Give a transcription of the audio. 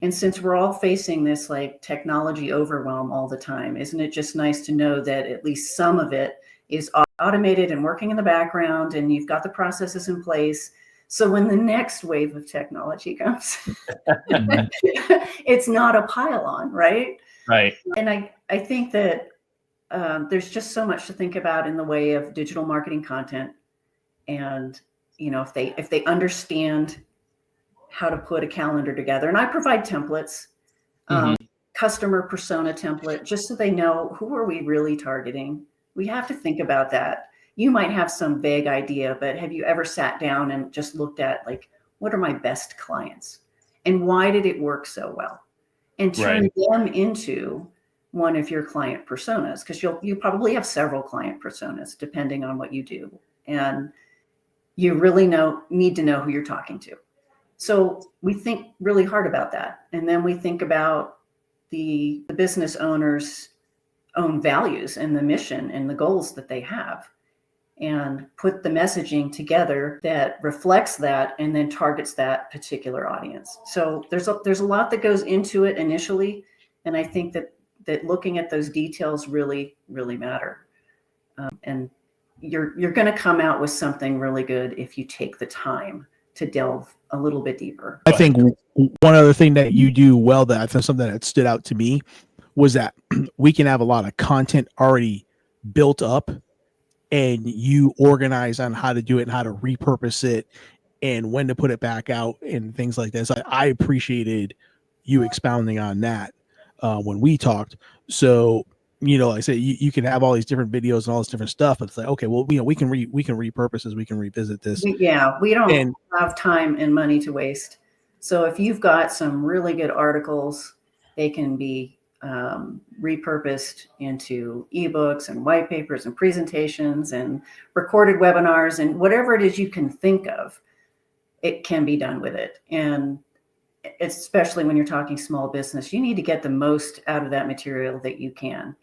And since we're all facing this like technology overwhelm all the time, isn't it just nice to know that at least some of it is automated and working in the background, and you've got the processes in place? So when the next wave of technology comes, it's not a pile on, right? Right. And I think that there's just so much to think about in the way of digital marketing content. And, you know, if they understand how to put a calendar together, and I provide templates, customer persona template, just so they know, who are we really targeting? We have to think about that. You might have some vague idea, but have you ever sat down and just looked at, like, what are my best clients and why did it work so well? And turn them into one of your client personas, because you probably have several client personas depending on what you do. And you really need to know who you're talking to. So we think really hard about that. And then we think about the business owner's own values and the mission and the goals that they have, and put the messaging together that reflects that and then targets that particular audience. So there's a lot that goes into it initially. And I think that looking at those details really, really matter. And you're going to come out with something really good if you take the time to delve a little bit deeper. I think one other thing that you do well, that I think something that stood out to me, was that we can have a lot of content already built up, and you organize on how to do it and how to repurpose it and when to put it back out and things like this. I appreciated you expounding on that when we talked. So, you know, like I said, you can have all these different videos and all this different stuff, but it's like, okay, well, you know, we can repurpose this, we can revisit this. We don't have time and money to waste. So if you've got some really good articles, they can be repurposed into ebooks and white papers and presentations and recorded webinars, and whatever it is you can think of, it can be done with it. And especially when you're talking small business, you need to get the most out of that material that you can.